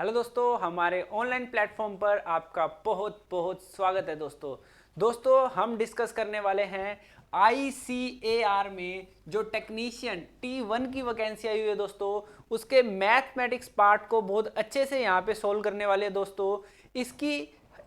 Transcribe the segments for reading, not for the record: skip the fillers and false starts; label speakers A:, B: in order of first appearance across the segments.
A: Hello दोस्तों, हमारे online platform पर आपका बहुत बहुत स्वागत है। दोस्तों हम डिस्कस करने वाले हैं ICAR में जो टेक्नीशियन T1 की वैकेंसी आई हुई है दोस्तों, उसके मैथमेटिक्स पार्ट को बहुत अच्छे से यहाँ पे सोल्व करने वाले हैं दोस्तों। इसकी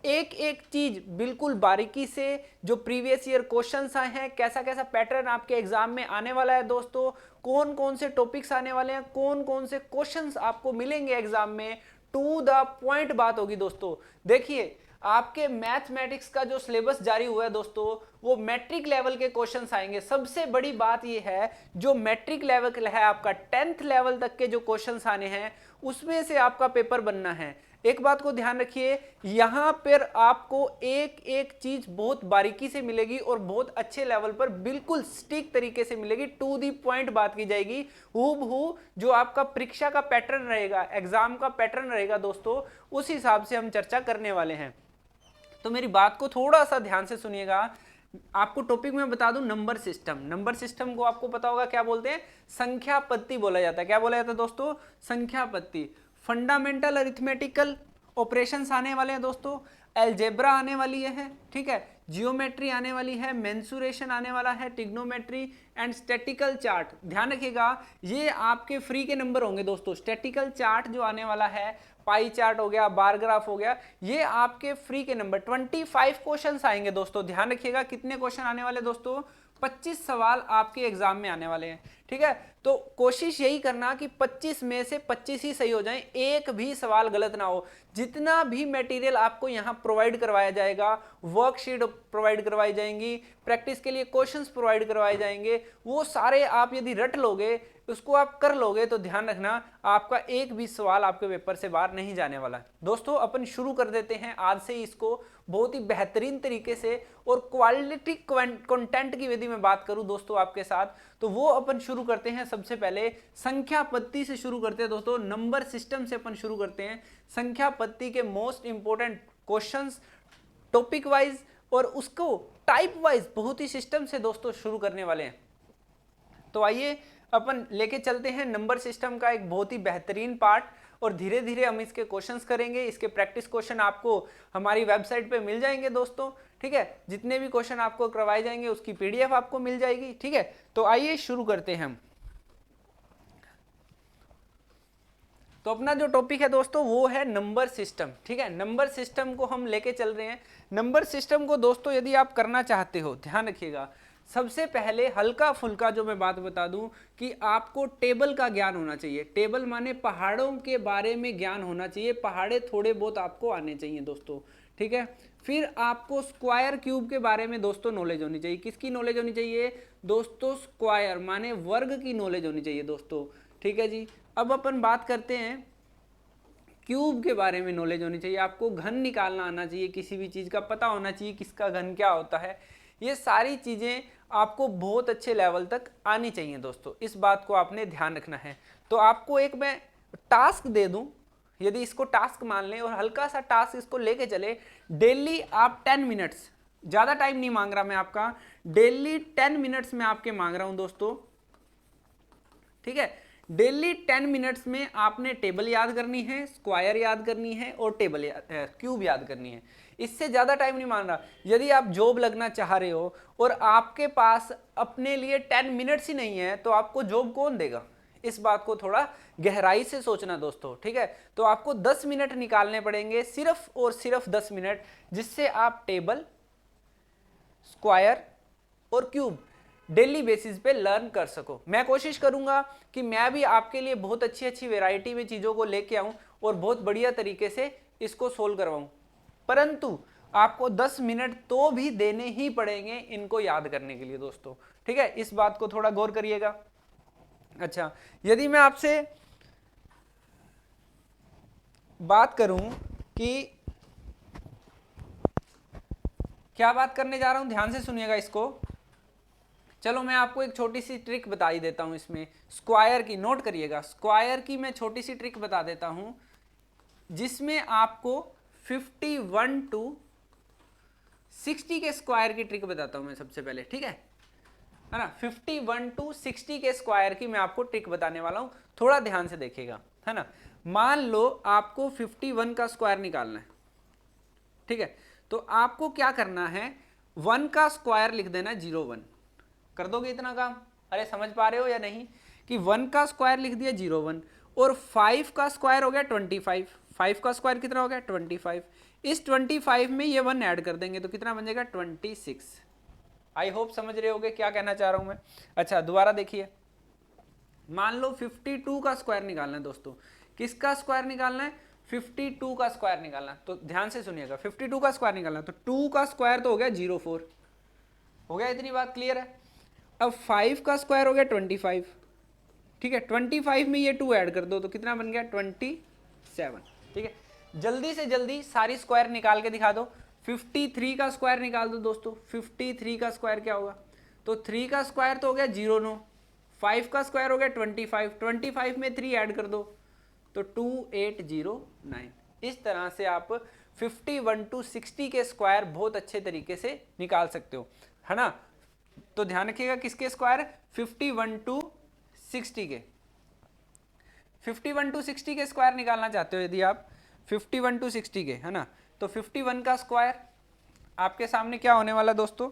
A: एक एक चीज बिल्कुल बारीकी से, जो प्रीवियस ईयर क्वेश्चंस आए हैं, कैसा कैसा पैटर्न आपके एग्जाम में आने वाला है दोस्तों, कौन कौन से टॉपिक्स आने वाले हैं, कौन कौन से क्वेश्चंस आपको मिलेंगे एग्जाम में, टू द पॉइंट बात होगी दोस्तों। देखिए, आपके मैथमेटिक्स का जो सिलेबस जारी हुआ है दोस्तों, वो मैट्रिक लेवल के क्वेश्चंस आएंगे। सबसे बड़ी बात ये है, जो मैट्रिक लेवल है आपका 10th लेवल तक के जो क्वेश्चंस आने हैं, उसमें से आपका पेपर बनना है। एक बात को ध्यान रखिए, यहां पर आपको एक एक चीज बहुत बारीकी से मिलेगी और बहुत अच्छे लेवल पर बिल्कुल स्टिक तरीके से मिलेगी। टू दी पॉइंट बात की जाएगी, हूबहू जो आपका परीक्षा का पैटर्न रहेगा, एग्जाम का पैटर्न रहेगा दोस्तों, उस हिसाब से हम चर्चा करने वाले हैं। तो मेरी बात को थोड़ा सा ध्यान से सुनिएगा। आपको टॉपिक में बता दूं, नंबर सिस्टम। नंबर सिस्टम को आपको पता होगा क्या बोलते हैं, संख्या पत्ती बोला जाता है। क्या बोला जाता है दोस्तों, संख्या पत्ती। फंडामेंटल अरिथमेटिकल ऑपरेशंस आने वाले हैं दोस्तों, एल्जेब्रा आने वाली है, ठीक है, जियोमेट्री आने वाली है, मेंसुरेशन आने वाला है, ट्रिग्नोमेट्री एंड स्टैटिकल चार्ट। ध्यान रखिएगा, ये आपके फ्री के नंबर होंगे दोस्तों। स्टैटिकल चार्ट जो आने वाला है, पाई चार्ट हो गया, बार ग्राफ हो गया, ये आपके फ्री के नंबर 25 क्वेश्चंस आएंगे दोस्तों। ध्यान रखिएगा, कितने क्वेश्चन आने वाले दोस्तों, 25 सवाल आपके एग्जाम में आने वाले हैं, ठीक है। तो कोशिश यही करना कि 25 में से 25 ही सही हो जाएं, एक भी सवाल गलत ना हो। जितना भी मटेरियल आपको यहाँ प्रोवाइड करवाया जाएगा, वर्कशीट प्रोवाइड करवाई जाएंगी, प्रैक्टिस के लिए क्वेश्चंस प्रोवाइड करवाए जाएंगे, वो सारे आप यदि रट लोगे, उसको आप कर लोगे, तो ध्यान रखना आपका एक भी सवाल आपके पेपर से बाहर नहीं जाने वाला। दोस्तों अपन शुरू कर देते हैं आज से इसको बहुत ही बेहतरीन तरीके से, और क्वालिटी कंटेंट की यदि मैं बात करूं दोस्तों आपके साथ, तो वो अपन शुरू करते हैं। सबसे पहले संख्या पत्ती से शुरू करते हैं दोस्तों, नंबर सिस्टम से अपन शुरू करते हैं। संख्या पत्ती के most important questions topic wise और उसको टाइप वाइज बहुत ही सिस्टम से दोस्तों शुरू करने वाले हैं। तो आइए अपन लेके चलते हैं नंबर सिस्टम का एक बहुत ही बेहतरीन पार्ट, और धीरे धीरे हम इसके क्वेश्चंस करेंगे। इसके प्रैक्टिस क्वेश्चन आपको हमारी वेबसाइट पे मिल जाएंगे दोस्तों, ठीक है। जितने भी क्वेश्चन आपको करवाए जाएंगे उसकी PDF आपको मिल जाएगी, ठीक है। तो आइए शुरू करते हैं हम। तो अपना जो टॉपिक है दोस्तों वो है नंबर सिस्टम, ठीक है। नंबर सिस्टम को हम लेके चल रहे हैं। नंबर सिस्टम को दोस्तों यदि आप करना चाहते हो, ध्यान रखिएगा, सबसे पहले हल्का फुल्का जो मैं बात बता दूं कि आपको टेबल का ज्ञान होना चाहिए। टेबल माने पहाड़ों के बारे में ज्ञान होना चाहिए, पहाड़े थोड़े बहुत आपको आने चाहिए दोस्तों, ठीक है। फिर आपको स्क्वायर क्यूब के बारे में दोस्तों नॉलेज होनी चाहिए। किसकी नॉलेज होनी चाहिए दोस्तों, स्क्वायर माने वर्ग की नॉलेज होनी चाहिए दोस्तों, ठीक है जी। अब अपन बात करते हैं क्यूब के बारे में नॉलेज होनी चाहिए। आपको घन निकालना आना चाहिए, किसी भी चीज़ का पता होना चाहिए किसका घन क्या होता है। ये सारी चीज़ें आपको बहुत अच्छे लेवल तक आनी चाहिए दोस्तों, इस बात को आपने ध्यान रखना है। तो आपको एक मैं टास्क दे दूं, यदि इसको टास्क मान लें और हल्का सा टास्क इसको लेके चले, डेली आप 10 मिनट्स, ज़्यादा टाइम नहीं मांग रहा मैं आपका, डेली 10 मिनट्स में आपके मांग रहा हूं दोस्तों, ठीक है। डेली 10 मिनट्स में आपने टेबल याद करनी है, स्क्वायर याद करनी है और टेबल क्यूब याद करनी है। इससे ज़्यादा टाइम नहीं मान रहा। यदि आप जॉब लगना चाह रहे हो और आपके पास अपने लिए 10 मिनट्स ही नहीं है, तो आपको जॉब कौन देगा, इस बात को थोड़ा गहराई से सोचना दोस्तों, ठीक है। तो आपको 10 मिनट निकालने पड़ेंगे, सिर्फ और सिर्फ 10 मिनट, जिससे आप टेबल, स्क्वायर और क्यूब डेली बेसिस पे लर्न कर सको। मैं कोशिश करूंगा कि मैं भी आपके लिए बहुत अच्छी अच्छी वैरायटी में चीज़ों को लेके आऊं और बहुत बढ़िया तरीके से इसको सोल्व करवाऊं, परंतु आपको 10 मिनट तो भी देने ही पड़ेंगे इनको याद करने के लिए दोस्तों, ठीक है। इस बात को थोड़ा गौर करिएगा। अच्छा, यदि मैं आपसे बात करूं कि क्या बात करने जा रहा हूं, ध्यान से सुनिएगा इसको। चलो मैं आपको एक छोटी सी ट्रिक बता ही देता हूं इसमें, स्क्वायर की, नोट करिएगा, स्क्वायर की मैं छोटी सी ट्रिक बता देता हूं, जिसमें आपको 51 to 60 के स्क्वायर की ट्रिक बताता हूं मैं सबसे पहले, ठीक है ना। 51 to 60 के स्क्वायर की मैं आपको ट्रिक बताने वाला हूं, थोड़ा ध्यान से देखिएगा, है ना। मान लो आपको 51 का स्क्वायर निकालना है, ठीक है, तो आपको क्या करना है, 1 का स्क्वायर लिख देना 01। कर दोगे इतना काम? अरे समझ पा रहे हो या नहीं कि 1 का स्क्वायर लिख दिया 01 और 5 का स्क्वायर हो गया 25। 5 का स्क्वायर कितना हो गया 25। इस 25 में ये 1 ऐड कर देंगे तो कितना बन जाएगा 26। आई होप समझ रहे होगे क्या कहना चाह रहा हूं मैं। अच्छा दोबारा देखिए, मान लो 52 का स्क्वायर निकालना है दोस्तों। किसका स्क्वायर निकालना है? 52 का स्क्वायर निकालना है। तो ध्यान से सुनिएगा, 52 का स्क्वायर निकालना है तो 2 का स्क्वायर तो हो गया 04, हो गया, इतनी बात क्लियर है। अब 5 का स्क्वायर हो गया 25, ठीक है, 25 में ये 2 ऐड कर दो तो कितना बन गया 27, ठीक है। जल्दी से जल्दी सारी स्क्वायर निकाल के दिखा दो। 53 का स्क्वायर निकाल दो दोस्तों। 53 का स्क्वायर क्या होगा? तो 3 का स्क्वायर तो हो गया 09, 5 का स्क्वायर हो गया 25, 25 में 3 ऐड कर दो तो 2809। इस तरह से आप 51 to 60 के स्क्वायर बहुत अच्छे तरीके से निकाल सकते हो, है ना। तो ध्यान रखिएगा किसके स्क्वायर? 51 to 60 के। 51 to 60 के स्क्वायर निकालना चाहते हो यदि आप 51 to 60 के, है ना, तो 51 का स्क्वायर आपके सामने क्या होने वाला दोस्तों?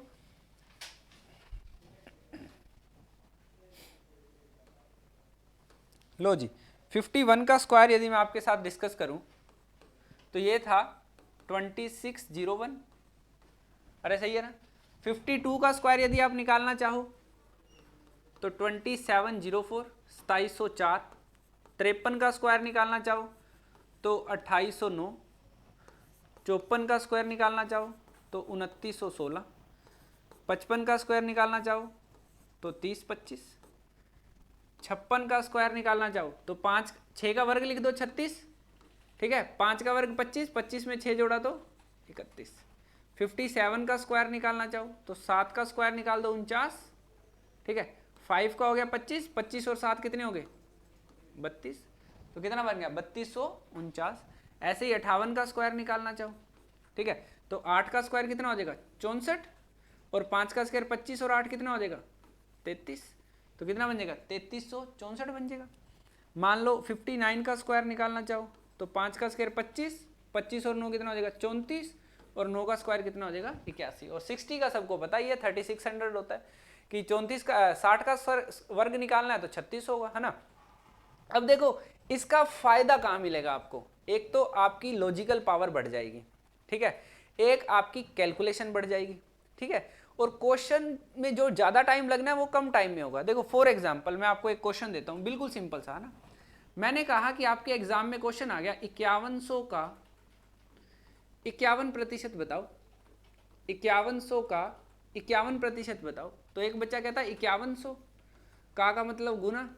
A: लो जी, 51 का स्क्वायर यदि मैं आपके साथ डिस्कस करूं तो ये था 2601। अरे सही है ना। 52 का स्क्वायर यदि आप निकालना चाहो तो 2704, 2704। 53 का स्क्वायर निकालना चाहो तो 2809। 54 का स्क्वायर निकालना चाहो तो 2916। 55 का स्क्वायर निकालना चाहो तो 3025। 56 का स्क्वायर निकालना चाहो तो 6 का वर्ग लिख दो 36, ठीक है, 5 का वर्ग 25, 25 में 6 जोड़ा तो 31। 57 का स्क्वायर निकालना चाहो तो 7 का स्क्वायर निकाल दो 49, ठीक है, 5 का हो गया 25, 25 और 7 कितने हो गए 32, तो कितना बन गया 3249। ऐसे ही 58 का स्क्वायर निकालना चाहो, ठीक है, तो 8 का स्क्वायर कितना हो जाएगा 64 और 5 का स्क्वायर 25 और 8 कितना हो जाएगा 33, तो कितना बन जाएगा 3364 बन जाएगा। मान लो 59 का स्क्वायर निकालना चाहो तो 5 का स्क्वायर 25, 25 और 9 कितना हो जाएगा 34 और 9 का स्क्वायर कितना हो जाएगा 81। और 60 का सबको पता ही है 3600 होता है कि 34 का 60 का वर्ग निकालना है तो 36 होगा, है ना। अब देखो इसका फायदा कहाँ मिलेगा आपको? एक तो आपकी लॉजिकल पावर बढ़ जाएगी, ठीक है, एक आपकी कैलकुलेशन बढ़ जाएगी, ठीक है, और क्वेश्चन में जो ज्यादा टाइम लगना है वो कम टाइम में होगा। देखो फॉर एग्जांपल मैं आपको एक क्वेश्चन देता हूँ, बिल्कुल सिंपल सा, है ना। मैंने कहा कि आपके एग्जाम में क्वेश्चन आ गया 5100 का 51% बताओ, 5100 का 51% बताओ। तो एक बच्चा कहता है 5100 का मतलब गुना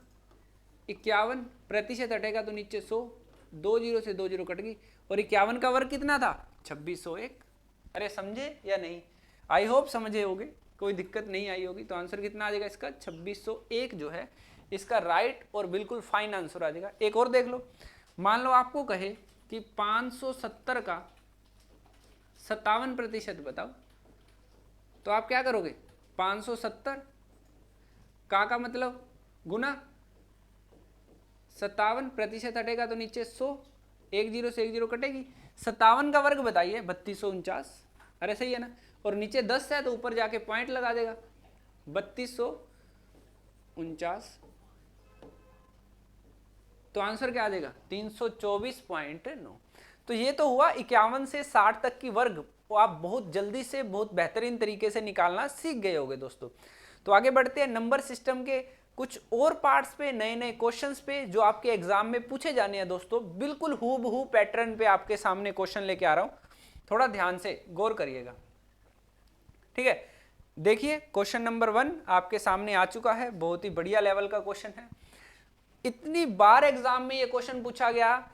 A: 51% हटेगा तो नीचे 100, 2 जीरो से 2 जीरो कट गई और 51 का वर्ग कितना था 2601। अरे समझे या नहीं? आई होप समझे होगे, कोई दिक्कत नहीं आई होगी। तो आंसर कितना आ जाएगा इसका 2601 जो है इसका राइट और बिल्कुल फाइन आंसर आ जाएगा। एक और देख लो, मान लो आपको कहे कि 570 का 57% बताओ, तो आप क्या करोगे 570 का मतलब गुना 57% हटेगा तो नीचे 100, 1 जीरो से 1 जीरो कटेगी। 57 का वर्ग बताइए 3249, अरे सही है ना, और नीचे 10 है तो ऊपर जाके पॉइंट लगा देगा 3249, तो आंसर क्या आ जाएगा 324.9। तो ये तो हुआ 51 से 60 तक की वर्ग, वो आप बहुत जल्दी से बहुत बेहतरीन तरीके से निकालना सीख गए होगे दोस्तों। तो आगे बढ़ते हैं नंबर सिस्टम के कुछ और पार्ट्स पे, नए नए क्वेश्चंस पे जो आपके एग्जाम में पूछे जाने हैं दोस्तों। बिल्कुल हूबहू पैटर्न पे आपके सामने क्वेश्चन लेके आ रहा हूं, थोड़ा ध्यान से गौर करिएगा, ठीक है। देखिए क्वेश्चन नंबर 1 आपके सामने आ चुका है, बहुत ही बढ़िया लेवल का क्वेश्चन है। इतनी बार एग्जाम में ये क्वेश्चन पूछा गया,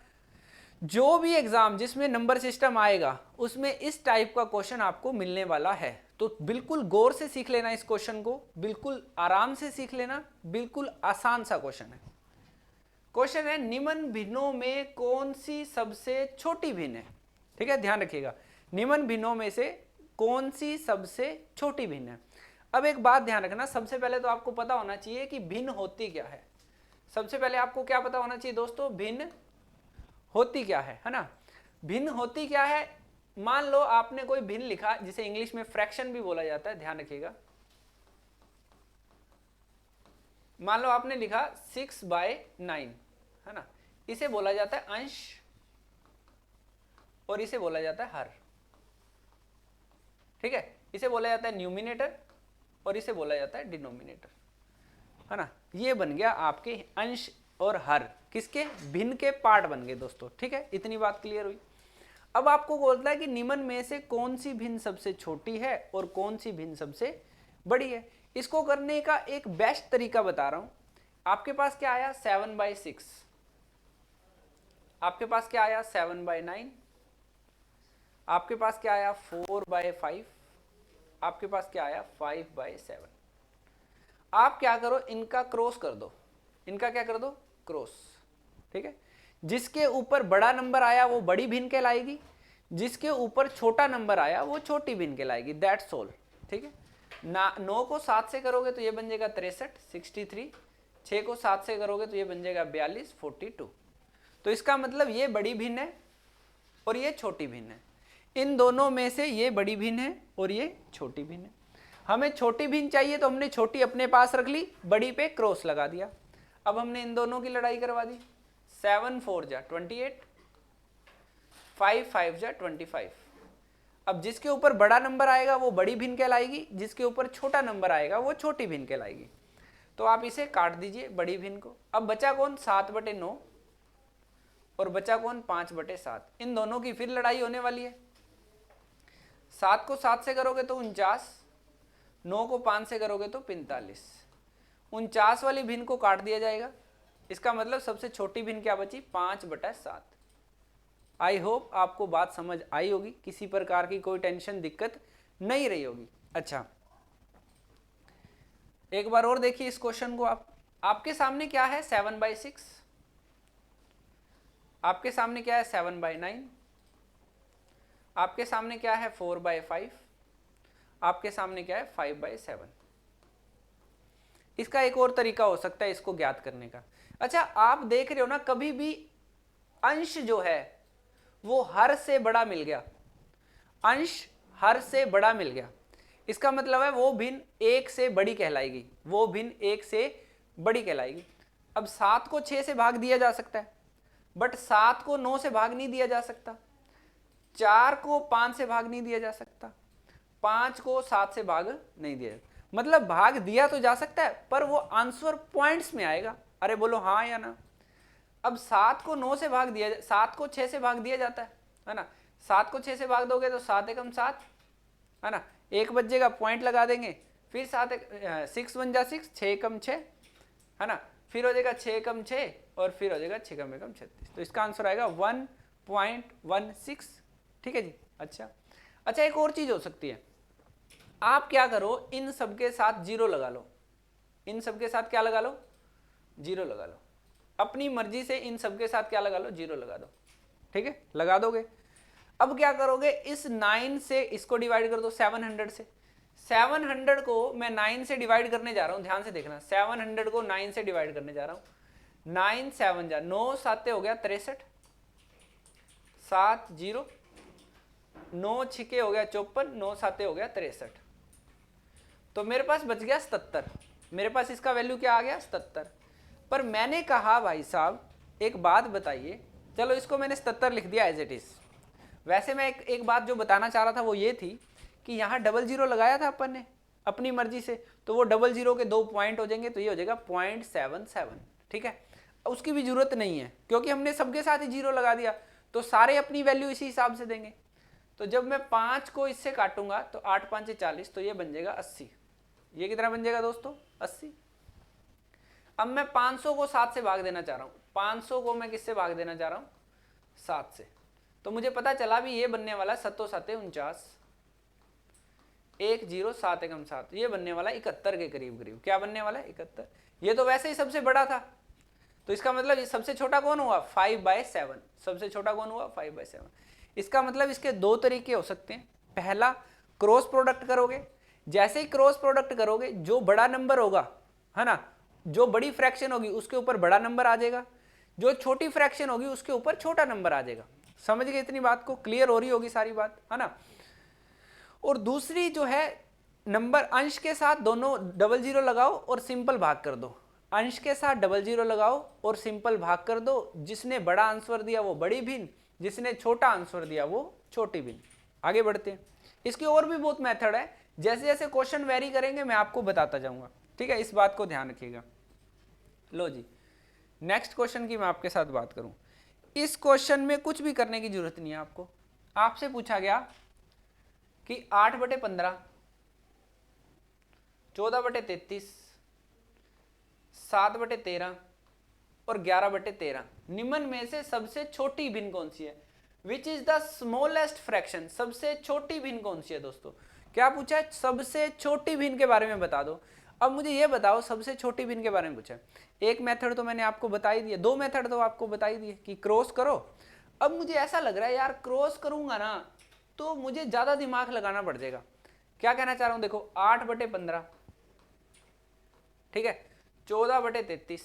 A: जो भी एग्जाम जिसमें नंबर सिस्टम आएगा उसमें इस टाइप का क्वेश्चन आपको मिलने वाला है। तो बिल्कुल गौर से सीख लेना इस क्वेश्चन को, बिल्कुल आराम से सीख लेना, बिल्कुल आसान सा क्वेश्चन है। क्वेश्चन है निम्न भिन्नों में कौन सी सबसे छोटी भिन्न है, ठीक है, ध्यान रखिएगा, निम्न भिन्नों में से कौन सी सबसे छोटी भिन्न है। अब एक बात ध्यान रखना, सबसे पहले तो आपको पता होना चाहिए कि भिन्न होती क्या है। सबसे पहले आपको क्या पता होना चाहिए दोस्तों, भिन्न होती क्या है ना, भिन्न होती क्या है। मान लो आपने कोई भिन्न लिखा जिसे इंग्लिश में फ्रैक्शन भी बोला जाता है, ध्यान रखिएगा। मान लो आपने लिखा 6/9 है ना, इसे बोला जाता है अंश और इसे बोला जाता है हर, ठीक है। इसे बोला जाता है न्यूमिनेटर और इसे बोला जाता है डिनोमिनेटर, है ना। ये बन गया आपके अंश और हर, किसके, भिन्न के पार्ट बन गए दोस्तों, ठीक है। इतनी बात क्लियर हुई। अब आपको बोलता है कि निम्न में से कौन सी भिन्न सबसे छोटी है और कौन सी भिन्न सबसे बड़ी है। इसको करने का एक बेस्ट तरीका बता रहा हूं। आपके पास क्या आया 7/6, आपके पास क्या आया 7/9, आपके पास क्या आया 4/5, आपके पास क्या आया 5/7। आप क्या करो, इनका क्रॉस कर दो, इनका क्या कर दो, क्रॉस, ठीक है। जिसके ऊपर बड़ा नंबर आया वो बड़ी भिन्न कहलाएगी, जिसके ऊपर छोटा नंबर आया वो छोटी भिन्न कहलाएगी, दैट्स ऑल, ठीक है ना। 9 को 7 से करोगे तो ये बन जाएगा 63, 63। 6 को 7 से करोगे तो ये बन जाएगा 42, 42। तो इसका मतलब ये बड़ी भिन्न है और ये छोटी भिन्न है। इन दोनों में से ये बड़ी भिन्न है और ये छोटी भिन्न है। हमें छोटी भिन्न चाहिए तो हमने छोटी अपने पास रख ली, बड़ी पे क्रॉस लगा दिया। अब हमने इन दोनों की लड़ाई करवा दी। 7 4 जा 28, 5 5 जा 25। अब जिसके ऊपर बड़ा नंबर आएगा वो बड़ी भिन्न कहलाएगी, जिसके ऊपर छोटा नंबर आएगा वो छोटी भिन्न कहलाएगी। तो आप इसे काट दीजिए बड़ी भिन्न को। अब बचा कौन, 7/9 और बचा कौन, 5/7। इन दोनों की फिर लड़ाई होने वाली है। 7 को 7 से करोगे तो 49, 9 को 5 से करोगे तो 45। 49 वाली भिन्न को काट दिया जाएगा। इसका मतलब सबसे छोटी भिन्न क्या बची, 5/7। आई होप आपको बात समझ आई होगी, किसी प्रकार की कोई टेंशन दिक्कत नहीं रही होगी। अच्छा, एक बार और देखिए इस क्वेश्चन को। आपके सामने क्या है 7/6, आपके सामने क्या है 7/9, आपके सामने क्या है 4/5, आपके सामने क्या है 5/7। इसका एक और तरीका हो सकता है इसको ज्ञात करने का। अच्छा, आप देख रहे हो ना, कभी भी अंश जो है वो हर से बड़ा मिल गया, अंश हर से बड़ा मिल गया, इसका मतलब है वो भिन्न 1 से बड़ी कहलाएगी, वो भिन्न 1 से बड़ी कहलाएगी। अब 7 को 6 से भाग दिया जा सकता है, बट 7 को 9 से भाग नहीं दिया जा सकता, 4 को 5 से भाग नहीं दिया जा सकता, 5 को 7 से भाग नहीं दिया। मतलब भाग दिया तो जा सकता है पर वो आंसर पॉइंट्स में आएगा। अरे बोलो हाँ या ना। अब 7 को 9 से भाग दिया, 7 को 6 से भाग दिया जाता है ना। 7 को 6 से भाग दोगे तो 7 एकम 7, है ना, 1 बचेगा, पॉइंट लगा देंगे। फिर 6 1 जा 6, 6 एकम 6, है ना, फिर हो जाएगा 6 एकम 6 और फिर हो जाएगा 6 एकम 36। तो इसका आंसर आएगा 1.16, ठीक है जी। अच्छा, एक और चीज हो सकती है, आप क्या करो, इन सबके साथ 0 लगा लो, इन सबके साथ क्या लगा लो, 0 लगा लो। अपनी मर्जी से इन सबके साथ क्या लगा लो, 0 लगा दो, ठीक है, लगा दोगे। अब क्या करोगे, इस 9 से इसको डिवाइड कर दो 700 से। 700 को मैं 9 से डिवाइड करने जा रहा हूं, ध्यान से देखना, 700 को 9 से डिवाइड करने जा रहा हूं। 9 7 जा 9 7 हो गया 63, 7 0, 9 6 हो गया 54, 9 7 हो गया 63। तो मेरे पास बच गया 77। मेरे पास इसका वैल्यू क्या आ गया 77। पर मैंने कहा भाई साहब एक बात बताइए, चलो इसको मैंने 77 लिख दिया एज इट इज। वैसे मैं एक बात जो बताना चाह रहा था वो ये थी कि यहाँ 00 लगाया था अपन ने अपनी मर्जी से, तो वो 00 के 2 पॉइंट हो जाएंगे, तो ये हो जाएगा 0.77, ठीक है। उसकी भी जरूरत नहीं है क्योंकि हमने सबके साथ ही 0 लगा दिया, तो सारे अपनी वैल्यू इसी हिसाब से देंगे। तो जब मैं 5 को इससे काटूंगा तो 8 5 40, तो ये बन जाएगा 80। ये कितना बन जाएगा दोस्तों, 80। अब मैं 500 को 7 से भाग देना चाह रहा हूं, 500 को मैं किससे भाग देना चाह रहा हूं, 7 से। तो मुझे पता चला भी ये बनने वाला 7 7 49, 1 0 7 एकम 7, ये बनने वाला 71 के करीब करीब। क्या बनने वाला है, 71। ये तो वैसे ही सबसे बड़ा था, तो इसका मतलब ये सबसे छोटा कौन हुआ, 5/7। सबसे छोटा कौन हुआ, 5/7। इसका मतलब इसके 2 तरीके हो सकते हैं। पहला, क्रॉस प्रोडक्ट करोगे, जैसे ही क्रॉस प्रोडक्ट करोगे जो बड़ा नंबर होगा, है ना, जो बड़ी फ्रैक्शन होगी उसके ऊपर बड़ा नंबर आ जाएगा, जो छोटी फ्रैक्शन होगी उसके ऊपर छोटा नंबर आ जाएगा। समझ गए इतनी बात को? क्लियर हो रही होगी सारी बात, है ना। और दूसरी जो है नंबर अंश के साथ दोनों डबल जीरो लगाओ और सिंपल भाग कर दो। अंश के साथ डबल जीरो लगाओ और सिंपल भाग कर दो। जिसने बड़ा आंसर दिया वो बड़ी भिन्न, जिसने छोटा आंसर दिया वो छोटी भिन्न। आगे बढ़ते हैं। इसकी और भी बहुत मेथड है, जैसे जैसे क्वेश्चन वेरी करेंगे मैं आपको बताता जाऊंगा, ठीक है, इस बात को ध्यान रखिएगा। लो जी, नेक्स्ट क्वेश्चन की मैं आपके साथ बात करूं। इस क्वेश्चन में कुछ भी करने की जरूरत नहीं है आपको। आपसे पूछा गया कि 8/15, 14/33, 7/13 और 11/13 निम्न में से सबसे छोटी भिन्न कौन सी है? Which is the smallest fraction, सबसे छोटी भिन्न कौन सी है दोस्तों? क्या पूछा है? सबसे छोटी भिन्न के बारे में बता दो। अब मुझे ये बताओ सबसे छोटी भिन्न के बारे में पूछा है। एक मेथड तो मैंने आपको बता ही दिया, दो मेथड तो आपको बता ही दिए कि क्रॉस करो। अब मुझे ऐसा लग रहा है यार क्रॉस करूंगा ना तो मुझे ज्यादा दिमाग लगाना पड़ जाएगा। क्या कहना चाह रहा हूं, देखो 8/15, ठीक है, 14/33,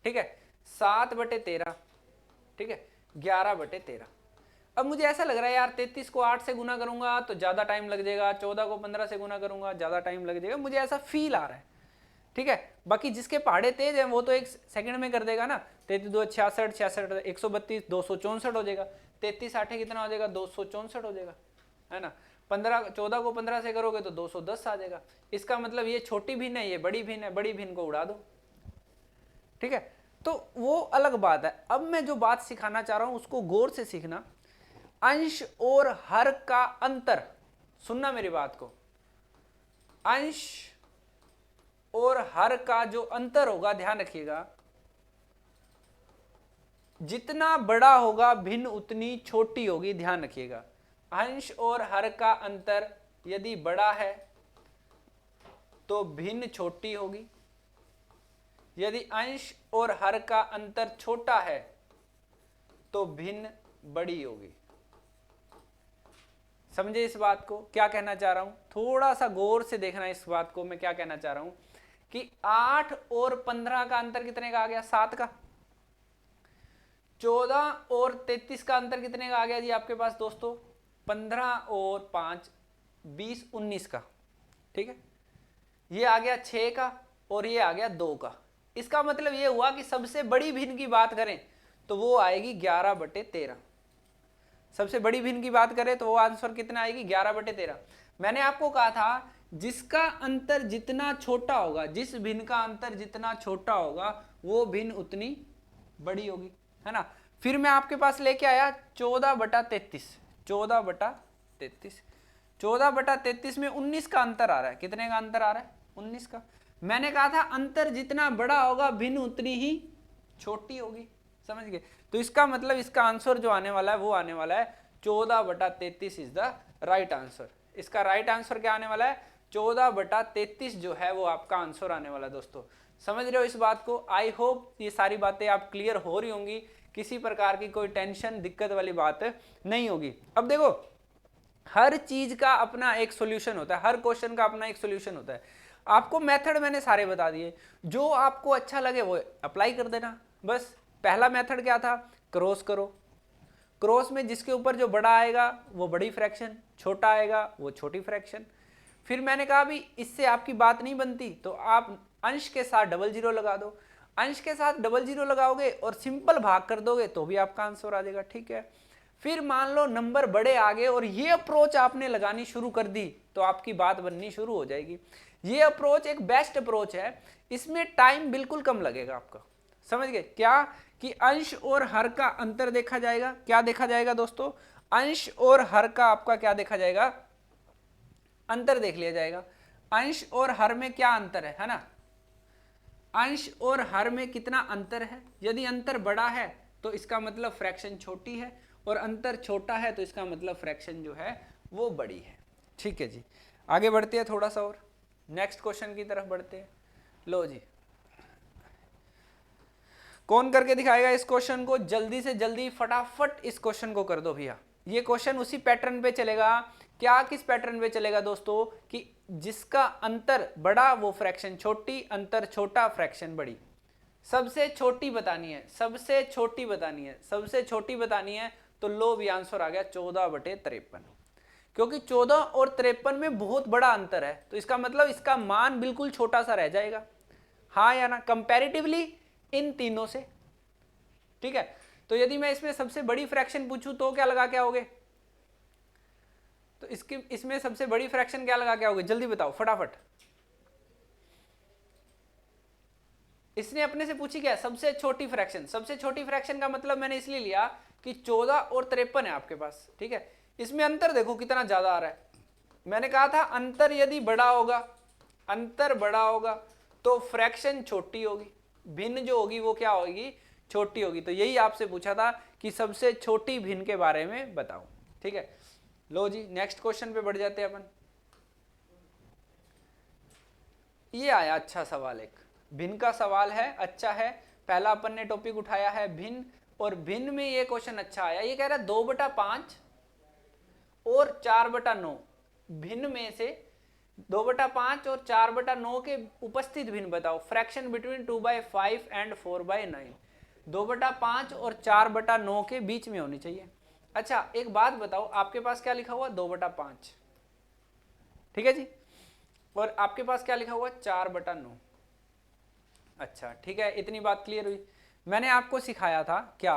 A: ठीक है, 7/13, ठीक है, 11/13। अब मुझे ऐसा लग रहा है यार 33 को 8 से गुना करूंगा तो ज्यादा टाइम लग जाएगा, 14 को 15 से गुना करूंगा ज्यादा टाइम लग जाएगा, मुझे ऐसा फील आ रहा है, ठीक है। बाकी जिसके पहाड़े तेज है वो तो एक सेकंड में कर देगा ना। 33 2 66, 66 132, 264 हो जाएगा। 33 8 कितना हो जाएगा? 264 हो जाएगा, है ना। 14 को 15 से करोगे तो 210 आ जाएगा। इसका मतलब ये छोटी भिन्न है, ये बड़ी भिन्न है, बड़ी भिन्न को उड़ा दो, ठीक है। तो वो अलग बात है। अब मैं जो बात सिखाना चाह रहा हूं उसको गौर से सीखना। अंश और हर का अंतर, सुनना मेरी बात को। अंश और हर का जो अंतर होगा ध्यान रखिएगा, जितना बड़ा होगा भिन्न उतनी छोटी होगी, ध्यान रखिएगा। अंश और हर का अंतर यदि बड़ा है तो भिन्न छोटी होगी, यदि अंश और हर का अंतर छोटा है तो भिन्न बड़ी होगी। समझे इस बात को? क्या कहना चाह रहा हूं, थोड़ा सा गौर से देखना इस बात को। मैं क्या कहना चाह रहा हूं कि 8 और 15 का अंतर कितने का आ गया? 7 का। 14 और 33 का अंतर कितने का आ गया जी आपके पास दोस्तों? 15 और 5 20 19 का, ठीक है। ये आ गया 6 का और ये आ गया 2 का। इसका मतलब ये हुआ कि सबसे बड़ी भिन्न की बात करें तो वो आएगी 11/13। सबसे बड़ी भिन्न की बात करें तो वो आंसर कितना आएगी? 11/13। मैंने आपको कहा था जिसका अंतर जितना छोटा होगा, जिस भिन्न का अंतर जितना छोटा होगा वो भिन्न उतनी बड़ी होगी, है ना। फिर मैं आपके पास लेके आया 14/33। 14/33, 14/33 में 19 का अंतर आ रहा है। कितने का अंतर आ रहा है? 19 का। मैंने कहा था अंतर जितना बड़ा होगा भिन्न उतनी ही छोटी होगी, समझ गए। तो इसका मतलब इसका आंसर जो आने वाला है वो आने वाला है 14/33 इज द राइट आंसर। इसका राइट आंसर क्या आने वाला है? 14/33 जो है वो आपका आंसर आने वाला है दोस्तों। समझ रहे हो इस बात को? आई होप ये सारी बातें आप क्लियर हो रही होंगी, किसी प्रकार की कोई टेंशन दिक्कत वाली बात नहीं होगी। अब देखो हर चीज का अपना एक सॉल्यूशन होता है, हर क्वेश्चन का अपना एक सॉल्यूशन होता है। आपको मेथड मैंने सारे बता दिए, जो आपको अच्छा लगे वो अप्लाई कर देना बस। पहला मेथड क्या था? क्रॉस करो। क्रॉस में जिसके ऊपर जो बड़ा आएगा वो बड़ी फ्रैक्शन, छोटा आएगा वो छोटी फ्रैक्शन। फिर मैंने कहा भी इससे आपकी बात नहीं बनती तो आप अंश के साथ डबल जीरो लगा दो। अंश के साथ डबल जीरो लगाओगे और सिंपल भाग कर दोगे तो भी आपका आंसर आ जाएगा, ठीक है। फिर मान लो नंबर बड़े आ गए और ये अप्रोच आपने लगानी शुरू कर दी तो आपकी बात बननी शुरू हो जाएगी। ये अप्रोच एक बेस्ट अप्रोच है, इसमें टाइम बिल्कुल कम लगेगा आपका। समझ गए क्या? कि अंश और हर का अंतर देखा जाएगा। क्या देखा जाएगा दोस्तों? अंश और हर का आपका क्या देखा जाएगा? अंतर देख लिया जाएगा। अंश और हर में क्या अंतर है ना। अंश और हर में कितना अंतर है? यदि अंतर बड़ा है तो इसका मतलब फ्रैक्शन छोटी है, और अंतर छोटा है तो इसका मतलब फ्रैक्शन जो है वो बड़ी है, ठीक है जी। आगे बढ़ते हैं थोड़ा सा और नेक्स्ट क्वेश्चन की तरफ बढ़ते हैं। लो जी, कौन करके दिखाएगा इस क्वेश्चन को? जल्दी से जल्दी फटाफट इस क्वेश्चन को कर दो भैया। ये क्वेश्चन उसी पैटर्न पे चलेगा। क्या किस पैटर्न पे चलेगा दोस्तों? कि जिसका अंतर बड़ा वो फ्रैक्शन छोटी, अंतर छोटा फ्रैक्शन बड़ी। सबसे छोटी बतानी है, सबसे छोटी बतानी है, सबसे छोटी बतानी है, तो लो भी आंसर आ गया 14/53, क्योंकि 14 और 53 में बहुत बड़ा अंतर है, तो इसका मतलब इसका मान बिल्कुल छोटा सा रह जाएगा, हाँ या ना, कंपैरेटिवली इन तीनों से। ठीक है, तो यदि मैं इसमें सबसे बड़ी फ्रैक्शन पूछूं तो क्या लगा के आओगे? तो इसमें सबसे बड़ी फ्रैक्शन क्या लगा के आओगे, जल्दी बताओ फटाफट। इसने अपने से पूछी क्या, सबसे छोटी फ्रैक्शन। सबसे छोटी फ्रैक्शन का मतलब मैंने इसलिए लिया कि 14 और 53 है आपके पास। ठीक है, इसमें अंतर देखो कितना ज्यादा आ रहा है। मैंने कहा था अंतर यदि बड़ा होगा, अंतर बड़ा होगा तो फ्रैक्शन छोटी होगी, भिन्न जो होगी वो क्या होगी, छोटी होगी। तो यही आपसे पूछा था कि सबसे छोटी भिन्न के बारे में बताओ। ठीक है, लो जी नेक्स्ट क्वेश्चन पे बढ़ जाते हैं अपन। ये आया अच्छा सवाल, एक भिन्न का सवाल है, अच्छा है। पहला अपन ने टॉपिक उठाया है भिन्न, और भिन्न में ये क्वेश्चन अच्छा आया। ये कह रहा है 2/5 और 4/9, भिन्न में से 2/5 और 4/9 के उपस्थित भिन्न बताओ। फ्रैक्शन बिटवीन 2/5 एंड 4/9, 2/5 और 4/9 के बीच में होनी चाहिए। अच्छा एक बात बताओ, आपके पास क्या लिखा हुआ, 2/5, ठीक है जी, और आपके पास क्या लिखा हुआ, 4/9। अच्छा ठीक है, इतनी बात क्लियर हुई। मैंने आपको सिखाया था क्या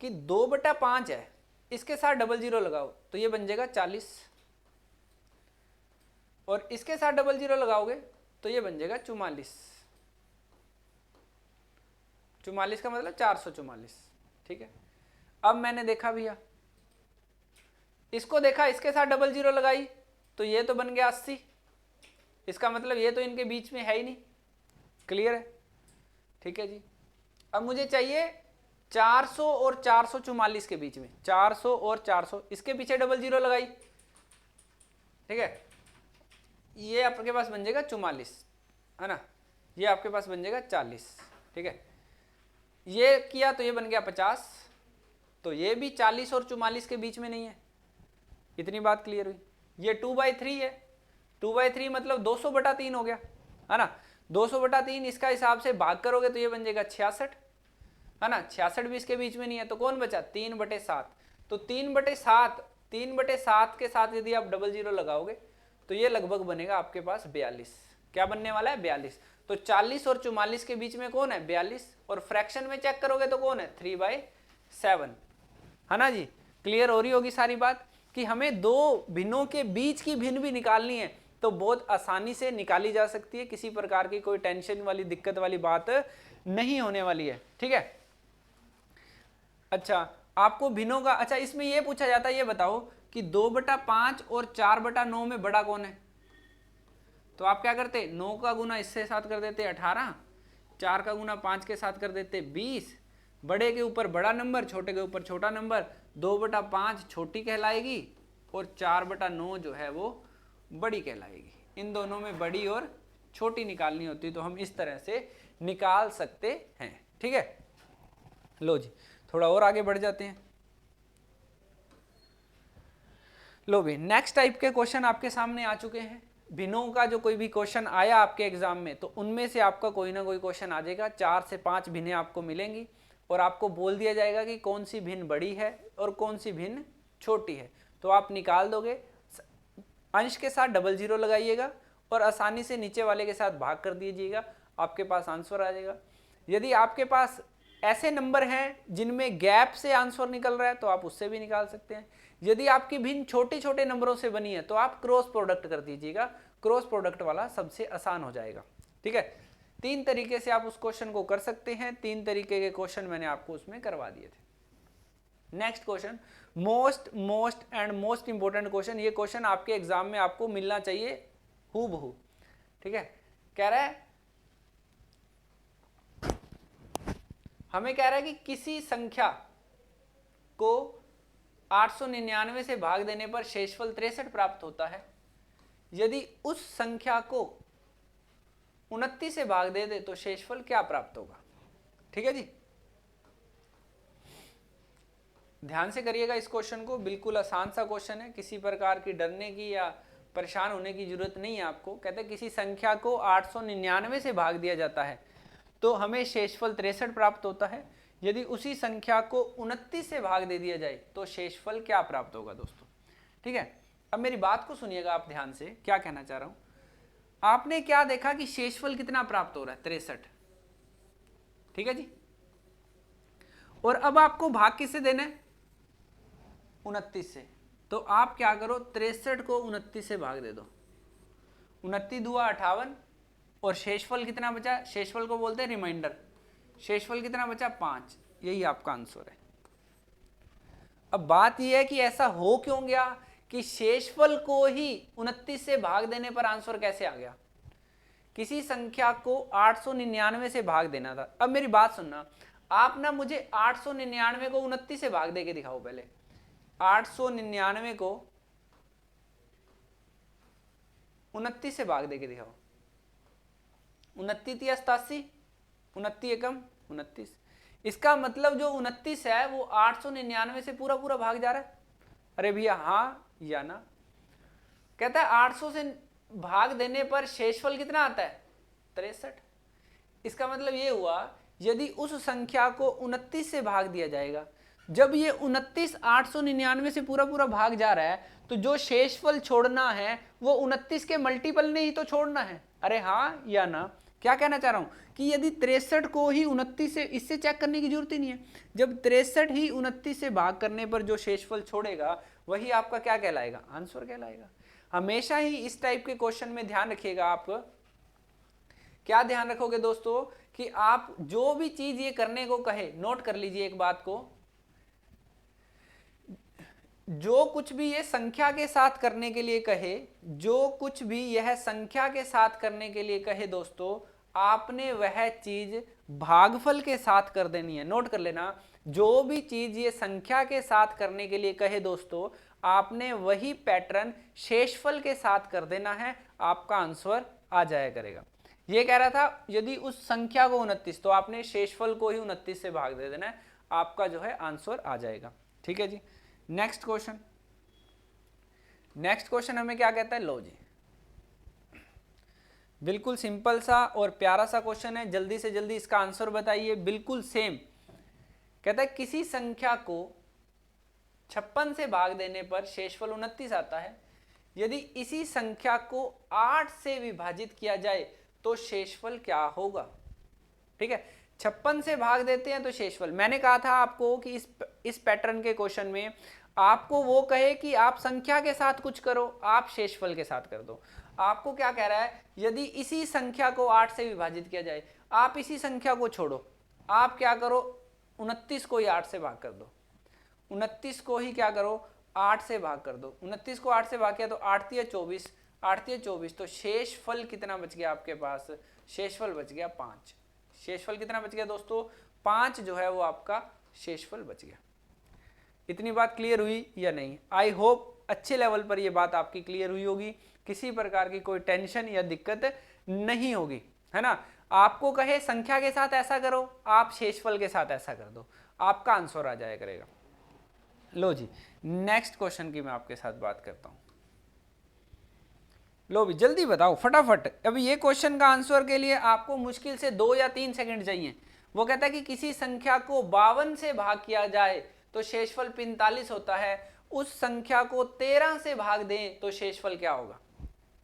A: कि 2/5 है, इसके साथ डबल जीरो लगाओ तो ये बन जाएगा 40, और इसके साथ डबल जीरो लगाओगे तो ये बन जाएगा 44। 44 का मतलब 444। ठीक है, अब मैंने देखा भैया, इसको देखा, इसके साथ डबल जीरो लगाई तो ये तो बन गया 80, इसका मतलब ये तो इनके बीच में है ही नहीं। क्लियर है? ठीक है जी, अब मुझे चाहिए 400 और 444 के बीच में, 400 और 400, इसके पीछे डबल जीरो लगाई। ठीक है, ये आपके पास बन जाएगा 44, है ना, ये आपके पास बन जाएगा 40। ठीक है, ये किया तो ये बन गया 50, तो ये भी 40 और 44 के बीच में नहीं है। इतनी बात क्लियर हुई। ये 2/3 है, 2/3 मतलब 200/3 हो गया, है ना, 200/3 इसका हिसाब से भाग करोगे तो ये बन जाएगा 66, है ना, 66 भी इसके बीच में नहीं है, तो कौन बचा, 3/7। तो 3/7 के साथ यदि आप डबल जीरो लगाओगे तो ये लगभग बनेगा आपके पास 42। क्या बनने वाला है, 42। तो 40 और 44 के बीच में कौन है, 42, और फ्रैक्शन में चेक करोगे तो कौन है, 3/7, है ना जी। क्लियर हो रही होगी सारी बात कि हमें दो भिन्नों के बीच की भिन्न भी निकालनी है तो बहुत आसानी से निकाली जा सकती है, किसी प्रकार की कोई टेंशन वाली दिक्कत वाली बात नहीं होने वाली है। ठीक है, अच्छा आपको भिन्नों का, अच्छा इसमें यह पूछा जाता है, ये बताओ कि 2/5 और 4/9 में बड़ा कौन है। तो आप क्या करते, 9 का गुना इससे साथ कर देते 18, 4 का गुना 5 के साथ कर देते 20, बड़े के ऊपर बड़ा नंबर, छोटे के ऊपर छोटा नंबर, 2/5 छोटी कहलाएगी और 4/9 जो है वो बड़ी कहलाएगी। इन दोनों में बड़ी और छोटी निकालनी होती तो हम इस तरह से निकाल सकते हैं। ठीक है, लो जी थोड़ा और आगे बढ़ जाते हैं। लो भी नेक्स्ट टाइप के क्वेश्चन आपके सामने आ चुके हैं। भिन्नों का जो कोई भी क्वेश्चन आया आपके एग्जाम में तो उनमें से आपका कोई ना कोई क्वेश्चन आ जाएगा, 4 से 5 भिन्नें आपको मिलेंगी और आपको बोल दिया जाएगा कि कौन सी भिन्न बड़ी है और कौन सी भिन्न छोटी है। तो आप निकाल दोगे, अंश के साथ डबल जीरो लगाइएगा और आसानी से नीचे वाले के साथ भाग कर दीजिएगा, आपके पास आंसर आ जाएगा। यदि आपके पास ऐसे नंबर हैं जिनमें गैप से आंसर निकल रहा है तो आप उससे भी निकाल सकते हैं। यदि आपकी भिन्न छोटे छोटे नंबरों से बनी है तो आप क्रॉस प्रोडक्ट कर दीजिएगा, क्रॉस प्रोडक्ट वाला सबसे आसान हो जाएगा। ठीक है, 3 तरीके से आप उस क्वेश्चन को कर सकते हैं, 3 तरीके के क्वेश्चन मैंने आपको उसमें करवा दिए थे। Next question, most and most important question, ये क्वेश्चन आपके एग्जाम में आपको मिलना चाहिए हूबहू। ठीक है, कह रहा है, हमें कह रहा है कि किसी संख्या को 899 से भाग देने पर शेषफल 63 प्राप्त होता है। यदि उस संख्या को 29 से भाग दे दे तो शेषफल क्या प्राप्त होगा। ठीक है जी, ध्यान से करिएगा इस क्वेश्चन को, बिल्कुल आसान सा क्वेश्चन है, किसी प्रकार की डरने की या परेशान होने की जरूरत नहीं है आपको। कहते हैं किसी संख्या को 899 से भाग दिया जाता है तो तो हमें शेषफल 63 प्राप्त होता है। यदि उसी संख्या को 29 से भाग दे दिया जाए तो शेषफल क्या प्राप्त होगा दोस्तों? ठीक है, अब मेरी बात को सुनिएगा आप ध्यान से, क्या कहना चाह रहा हूं। आपने क्या देखा कि शेषफल कितना प्राप्त हो रहा है? 63। ठीक है जी, और अब आपको भाग किससे देना है? 29 से। तो आप क्या करो, 63 को 29 से भाग दे दो। 29 दुआ 58, और शेषफल कितना बचा? शेषफल को बोलते हैं रिमाइंडर। शेषफल कितना बचा? 5। यही आपका आंसर है। अब बात यह है कि ऐसा हो क्यों गया कि शेषफल को ही 29 से भाग देने पर आंसर कैसे आ गया? किसी संख्या को 899 से भाग देना था। अब मेरी बात सुनना, आप ना मुझे 899 को 29 से भाग दे के दिखाओ पहले। 899 को 29 से भाग दे के दिखाओ। 29 या 87, 29 एकम 29। इसका मतलब जो 29 है वो 899 से पूरा पूरा भाग जा रहा है। अरे भैया हाँ या ना? कहता है 800 से भाग देने पर शेषफल कितना आता है? 63। इसका मतलब ये हुआ, यदि उस संख्या को 29 से भाग दिया जाएगा, जब ये 29 899 से पूरा पूरा भाग जा रहा है, तो जो शेषफल छोड़ना है वो 29 के मल्टीपल ने ही तो छोड़ना है। अरे हाँ या ना? क्या कहना चाह रहा हूं कि यदि 63 को ही 29 से, इससे चेक करने की जरूरत ही नहीं है, जब 63 ही 29 से भाग करने पर जो शेषफल छोड़ेगा वही आपका क्या कहलाएगा? आंसर कहलाएगा। हमेशा ही इस टाइप के क्वेश्चन में ध्यान रखिएगा। आप क्या ध्यान रखोगे दोस्तों कि आप जो भी चीज ये करने को कहे, नोट कर लीजिए एक बात को, जो कुछ भी ये संख्या के साथ करने के लिए कहे, जो कुछ भी यह संख्या के साथ करने के लिए कहे दोस्तों, आपने वह चीज भागफल के साथ कर देनी है। नोट कर लेना, जो भी चीज ये संख्या के साथ करने के लिए कहे दोस्तों, आपने वही पैटर्न शेषफल के साथ कर देना है, आपका आंसर आ जाया करेगा। ये कह रहा था यदि उस संख्या को 29, तो आपने शेषफल को ही 29 से भाग दे देना है, आपका जो है आंसर आ जाएगा। ठीक है जी, नेक्स्ट क्वेश्चन। नेक्स्ट क्वेश्चन हमें क्या कहता है? लो जी, बिल्कुल सिंपल सा और प्यारा सा क्वेश्चन है, जल्दी से जल्दी इसका आंसर बताइए। बिल्कुल सेम कहता है, किसी संख्या को 56 से भाग देने पर शेषफल 29 आता है। यदि इसी संख्या को 8 से विभाजित किया जाए तो शेषफल क्या होगा? ठीक है, 56 से भाग देते हैं तो शेषफल, मैंने कहा था आपको कि इस पैटर्न के क्वेश्चन में आपको वो कहे कि आप संख्या के साथ कुछ करो, आप शेषफल के साथ कर दो। आपको क्या कह रहा है? यदि इसी संख्या को 8 से विभाजित किया जाए, आप इसी संख्या को छोड़ो, आप क्या करो? 29 को ही 8 से भाग कर दो। 29 को ही क्या करो? 8 से भाग कर दो। 29 को 8 से भाग किया तो 8 तिया 24, 8 तिया 24, तो शेषफल कितना बच गया आपके पास? शेषफल बच गया 5। शेषफल कितना बच गया दोस्तों? 5 जो है वो आपका शेषफल बच गया। इतनी बात क्लियर हुई या नहीं? आई होप अच्छे लेवल पर ये बात आपकी क्लियर हुई होगी, किसी प्रकार की कोई टेंशन या दिक्कत नहीं होगी, है ना? आपको कहे संख्या के साथ ऐसा करो, आप शेषफल के साथ ऐसा कर दो, आपका आंसर आ जाया करेगा। लो जी, नेक्स्ट क्वेश्चन की मैं आपके साथ बात करता हूं। लो भी जल्दी बताओ फटाफट। अभी ये क्वेश्चन का आंसर के लिए आपको मुश्किल से 2 या 3 सेकंड चाहिए। वो कहता है कि किसी संख्या को 52 से भाग किया जाए तो शेषफल 45 होता है, उस संख्या को 13 से भाग दें तो शेषफल क्या होगा?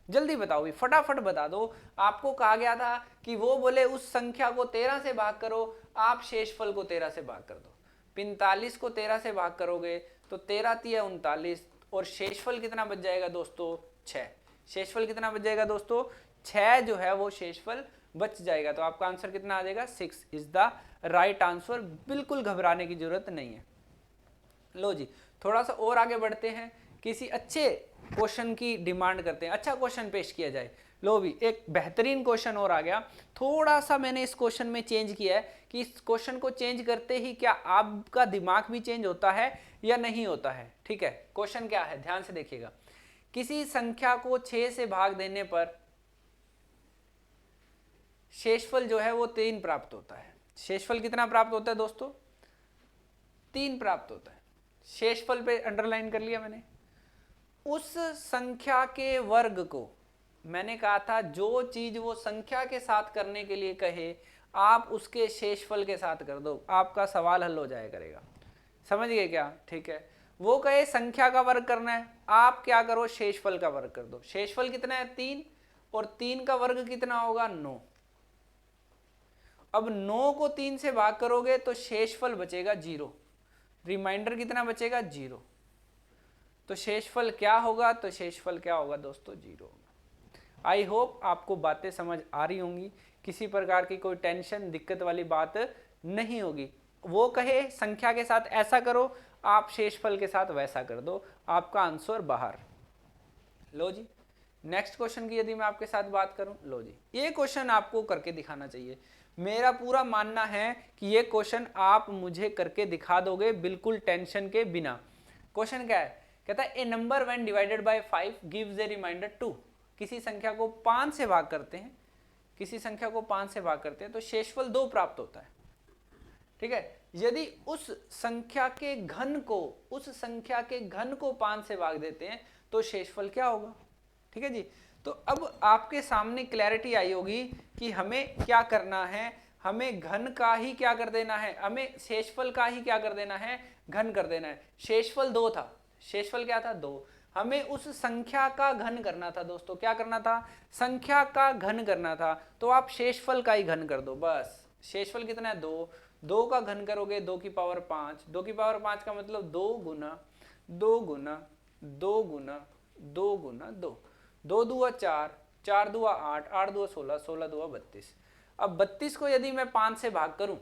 A: जल्दी बताओ भी, फटाफट बता दो। आपको कहा गया था कि वो बोले उस संख्या को 13 से भाग करो, आप शेषफल को 13 से भाग कर दो। 45 को 13 से भाग करोगे तो 13 तिया 39, और शेषफल कितना बच जाएगा दोस्तों? 6। शेषफल कितना बच जाएगा दोस्तों? 6 जो है वो शेषफल बच जाएगा। तो आपका आंसर कितना आ जाएगा? 6 इज द राइट आंसर। बिल्कुल घबराने की जरूरत नहीं है। लो जी, थोड़ा सा और आगे बढ़ते हैं, किसी अच्छे क्वेश्चन की डिमांड करते हैं, अच्छा क्वेश्चन पेश किया जाए। लो भी, एक बेहतरीन क्वेश्चन और आ गया। थोड़ा सा मैंने इस क्वेश्चन में चेंज किया है कि इस क्वेश्चन को चेंज करते ही क्या आपका दिमाग भी चेंज होता है या नहीं होता है। ठीक है, क्वेश्चन क्या है ध्यान से देखिएगा। किसी संख्या को 6 से भाग देने पर शेषफल जो है वो 3 प्राप्त होता है। शेषफल कितना प्राप्त होता है दोस्तों? 3 प्राप्त होता है। शेषफल पे अंडरलाइन कर लिया मैंने। उस संख्या के वर्ग को, मैंने कहा था जो चीज वो संख्या के साथ करने के लिए कहे, आप उसके शेषफल के साथ कर दो, आपका सवाल हल हो जाया करेगा। समझ गए क्या? ठीक है। वो कहे संख्या का वर्ग करना है, आप क्या करो, शेषफल का वर्ग कर दो। शेषफल कितना है? 3, और 3 का वर्ग कितना होगा? 9। अब 9 को 3 से भाग करोगे तो शेषफल बचेगा 0, रिमाइंडर कितना बचेगा? 0। तो शेषफल क्या होगा? तो शेषफल क्या होगा दोस्तों? 0 होगा। आई होप आपको बातें समझ आ रही होंगी, किसी प्रकार की कोई टेंशन दिक्कत वाली बात नहीं होगी। वो कहे संख्या के साथ ऐसा करो, आप शेषफल के साथ वैसा कर दो, आपका आंसर बाहर। लो जी, नेक्स्ट क्वेश्चन की यदि मैं आपके साथ बात करूं, लो जी, ये क्वेश्चन आपको करके दिखाना चाहिए। मेरा पूरा मानना है कि ये क्वेश्चन आप मुझे करके दिखा दोगे बिल्कुल टेंशन के बिना। क्वेश्चन क्या है? कहता है a number when divided by 5 gives a remainder 2। किसी संख्या को 5 से भाग करते हैं, किसी संख्या को 5 से भाग करते हैं तो शेषफल 2 प्राप्त होता है। ठीक है। यदि उस संख्या के घन को 5 से भाग देते हैं तो शेषफल क्या होगा? ठीक है जी। तो अब आपके सामने क्लैरिटी आई होगी कि हमें क्या करना है, हमें घन का ही क्या कर देना है, हमें शेषफल का ही क्या कर देना है? घन कर देना है। शेषफल 2 था, शेषफल क्या था? 2। हमें उस संख्या का घन करना था दोस्तों। क्या करना था? संख्या का घन करना था। तो आप शेषफल का ही घन कर दो बस। शेषफल कितना है? 2। 2 का घन करोगे 2 की पावर 5। 2 की पावर 5 का मतलब 2 गुना 2 गुना 2 गुना 2 गुना 2। 2 दूआ 4, 4 दूआ 8, 8 दूआ 16, 16 दूआ 32। अब 32 को यदि मैं 5 से भाग करूं,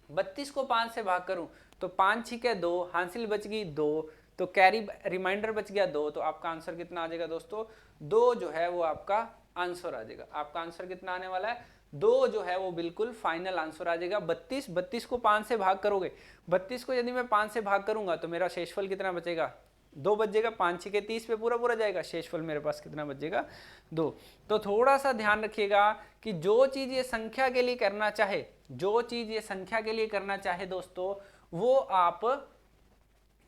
A: 32 को 5 से भाग करूं तो 5 छिके 2, हासिल बच गई 2, तो कैरी रिमाइंडर बच गया 2। तो आपका आंसर कितना आ जाएगा दोस्तों? 2 जो है वो आपका आंसर आ जाएगा। आपका आंसर कितना आने वाला है? 2 जो है वो बिल्कुल फाइनल आंसर आ जाएगा। 32 को 5 से भाग करोगे, 32 को यदि मैं 5 से भाग करूंगा तो मेरा शेषफल कितना बचेगा? 2 बच जाएगा। 5 छिके 30 पे पूरा पूरा जाएगा, शेषफल मेरे पास कितना बच जाएगा? 2। तो थोड़ा सा ध्यान रखिएगा कि जो चीज ये संख्या के लिए करना चाहे, जो चीज ये संख्या के लिए करना चाहे दोस्तों, वो आप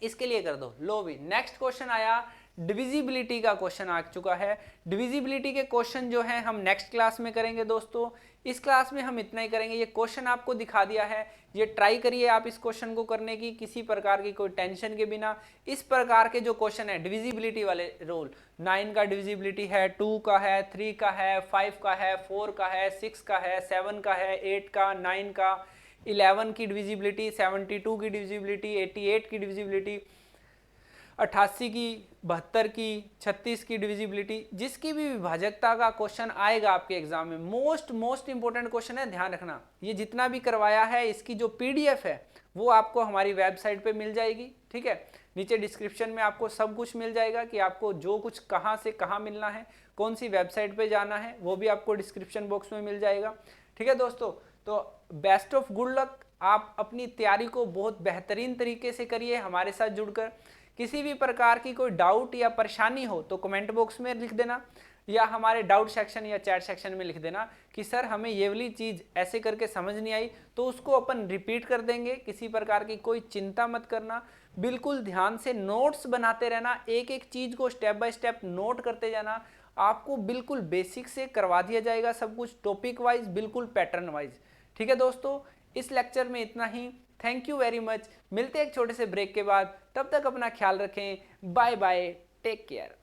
A: इसके लिए कर दो। लो भी, नेक्स्ट क्वेश्चन आया, डिविजिबिलिटी का क्वेश्चन आ चुका है। डिविजिबिलिटी के क्वेश्चन जो है हम नेक्स्ट क्लास में करेंगे दोस्तों। इस क्लास में हम इतना ही करेंगे। ये क्वेश्चन आपको दिखा दिया है, ये ट्राई करिए आप इस क्वेश्चन को करने की किसी प्रकार की कोई टेंशन के बिना। इस प्रकार के जो क्वेश्चन है डिविजिबिलिटी वाले रोल, 9 का डिविजिबिलिटी है, 2 का है, 3 का है, 5 का है, 4 का है, 6 का है, 7 का है, 8 का, 9 का, 11 की डिविजिबिलिटी, 72 की डिविजिबिलिटी, 88 की डिविजिबिलिटी, 88 की, 72 की, 36 की डिविजिबिलिटी, जिसकी भी विभाजकता का क्वेश्चन आएगा आपके एग्जाम में, मोस्ट इंपोर्टेंट क्वेश्चन है, ध्यान रखना। ये जितना भी करवाया है इसकी जो पीडीएफ है वो आपको हमारी वेबसाइट पे मिल जाएगी। ठीक है, नीचे डिस्क्रिप्शन में आपको सब कुछ मिल जाएगा कि आपको जो कुछ कहाँ से कहाँ मिलना है, कौन सी वेबसाइट पे जाना है, वो भी आपको डिस्क्रिप्शन बॉक्स में मिल जाएगा। ठीक है दोस्तों, तो बेस्ट ऑफ गुड लक। आप अपनी तैयारी को बहुत बेहतरीन तरीके से करिए हमारे साथ जुड़कर। किसी भी प्रकार की कोई डाउट या परेशानी हो तो कमेंट बॉक्स में लिख देना, या हमारे डाउट सेक्शन या चैट सेक्शन में लिख देना कि सर हमें ये वाली चीज़ ऐसे करके समझ नहीं आई, तो उसको अपन रिपीट कर देंगे। किसी प्रकार की कोई चिंता मत करना, बिल्कुल ध्यान से नोट्स बनाते रहना, एक एक चीज़ को स्टेप बाय स्टेप नोट करते जाना। आपको बिल्कुल बेसिक से करवा दिया जाएगा सब कुछ, टॉपिक वाइज, बिल्कुल पैटर्न वाइज। ठीक है दोस्तों, इस लेक्चर में इतना ही। Thank you very much. मिलते हैं एक छोटे से ब्रेक के बाद, तब तक अपना ख्याल रखें। Bye bye, take care.